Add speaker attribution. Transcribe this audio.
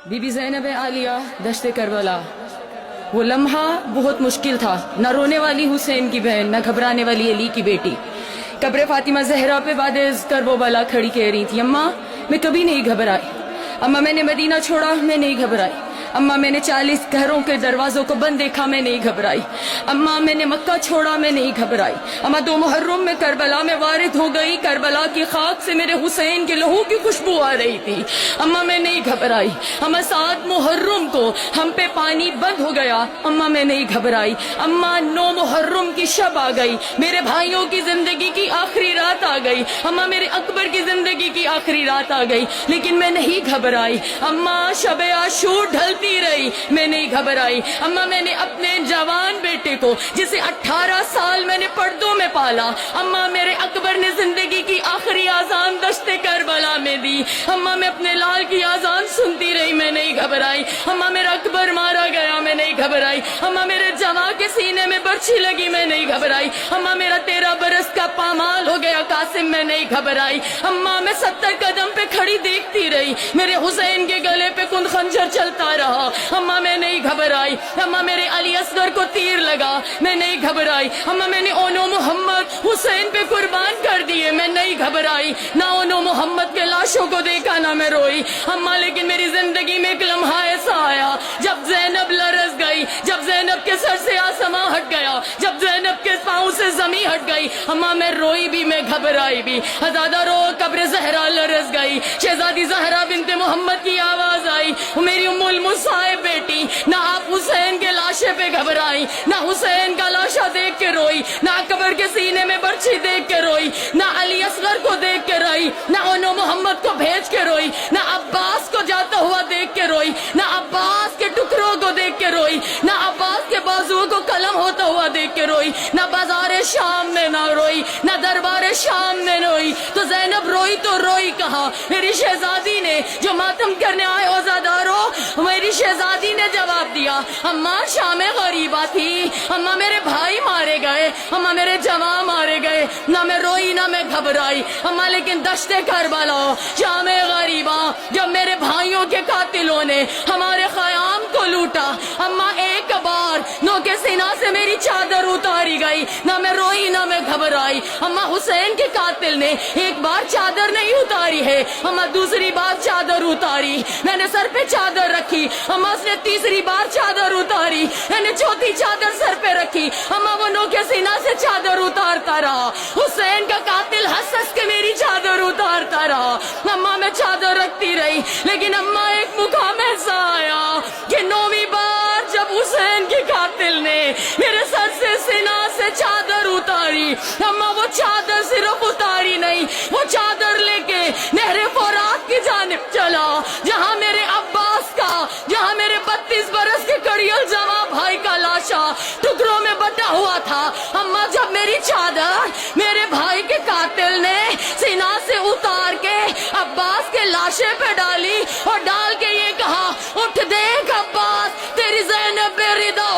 Speaker 1: Be be زینب عالیہ دشت کربلا، وہ لمحہ بہت مشکل تھا، نہ رونے والی حسین کی بہن، نہ گھبرانے والی علی کی بیٹی۔ قبر فاطمہ زہرا پہ بعد کرب و بلا کھڑی کہہ رہی تھی، اماں میں کبھی نہیں گھبرائی، اماں میں نے مدینہ چھوڑا میں نہیں گھبرائی، اماں میں نے 40 گھروں کے دروازوں کو بند دیکھا میں نہیں گھبرائی، اماں میں نے مکہ چھوڑا میں نہیں گھبرائی، اماں 2 محرم میں کربلا میں وارد ہو گئی، کربلا کی خاک سے میرے حسین کے لہو کی خوشبو آ رہی تھی، اماں میں نہیں گھبرائی، اماں 7 محرم کو ہم پہ پانی بند ہو گیا، اماں میں نہیں گھبرائی، اماں 9 محرم کی شب آ گئی، میرے بھائیوں کی زندگی کی آخری رات آ گئی، اماں میرے اکبر کی زندگی کی آخری رات آ گئی، لیکن میں نہیں گھبرائی، اماں شب عاشور ڈھلتی رہی میں نہیں گھبرائی، اماں میں نے اپنے جوان بیٹے کو جسے 18 سال میں نے پردوں میں پالا، اماں میرے اکبر نے زندگی کی آخری آذان دشت کربلا میں دی، اماں میں اپنے لال کی آذان سنتی رہی میں نہیں گھبرائی، اماں میرا اکبر مارا گیا میں نہیں گھبرائی، اماں میرے جواں کے سینے میں برچھی لگی میں نہیں گھبرائی، اماں میرا 13 برس کا پامال ہو گیا قاسم میں نہیں گھبرائی، اماں میں 70 قدم پہ کھڑی دیکھتی رہی میرے حسین کے گلے پہ کن خنجر چلتا رہا، اماں میں نہیں گھبرائی، اماں میرے علی اصغر کو تیر لگا میں نہیں گھبرائی، اماں میں نے اونو محمد حسین پہ قربان کر دیے میں نہیں گھبرائی، نہ اونو محمد کے لاشوں کو دیکھا نہ میں روئی، اماں لیکن میری زندگی میں ایک لمحہ ایسا آیا جب زینب لرز گئی، جب زینب کے سر سے آسماں ہٹ گیا، جب زینب کے پاؤں سے زمین ہٹ گئی، اماں میں روئی بھی میں گھبرائی بھی، ہزادہ رو قبر زہرا لرز گئی، شہزادی زہرا بنت محمد کی آواز آئی، میری ام المصائب بیٹی، نہ آپ حسین کے لاشے پہ گھبرائی، نہ حسین کا لاشا دیکھ کے روئی، نہ اکبر کے سینے میں برچھی دیکھ کے روئی، نہ علی اصغر کو دیکھ کے روئی، نہ اونو محمد کو بھیج کے روئی، نہ عباس کو جاتا ہوا دیکھ کے روئی، نہ عباس کے ٹکڑوں کو دیکھ کے روئی، نہ عباس کے بازو کو قلم ہوتا ہوا دیکھ کے روئی، نہ بازار شام میں نہ روئی، نہ دربار شام میں روئی، تو زینب روئی تو روئی کہاں؟ میری شہزادی نے جو ماتم کرنے آئے عزادارو، میری شہزادی نے جواب دیا، اماں شام غریبہ تھی، اماں میرے بھائی مارے گئے، اماں میرے جوان مارے گئے، نہ میں روئی نہ میں گھبرائی، اماں لیکن دشت کربلا شام غریبہ جب میرے بھائیوں کے قاتلوں نے ہمارے خیام کو لوٹا، اماں ایک بار نو کے سینہ سے میری چادر اتاری گئی، نہ میں روئی نہ میں گھبرائی، اماں حسین کے قاتل نے ایک بار چادر نہیں اتاری ہے، اماں دوسری بار چادر اتاری، میں نے سر پہ چادر رکھی، اماں اس نے تیسری بار چادر اتاری، میں نے چوتھی چادر سر پہ رکھی، اماں وہ نو کے سینہ سے چادر اتارتا رہا، حسین کا قاتل ہنس ہنس کے میری چادر اتارتا رہا، اماں میں چادر رکھتی رہی، لیکن اماں ایک مقام ایسا آیا کہ 9ویں بار جب حسین کے قاتل نے میرے سر سے سینہ سے چادر اتاری، اماں وہ چادر صرف اتاری نہیں، وہ چادر لے کے نہر فرات کی جانب چلا، جہاں میرے عباس کا، جہاں میرے 32 برس کے کڑیل جواں بھائی کا لاشا ٹکڑوں میں بٹا ہوا تھا، اماں جب میری چادر میرے بھائی کے قاتل نے سینہ سے اتار کے عباس کے لاشے پہ ڈالی اور ڈال کے یہ کہا، اٹھ دیکھ عباس تیری زینب بے ردا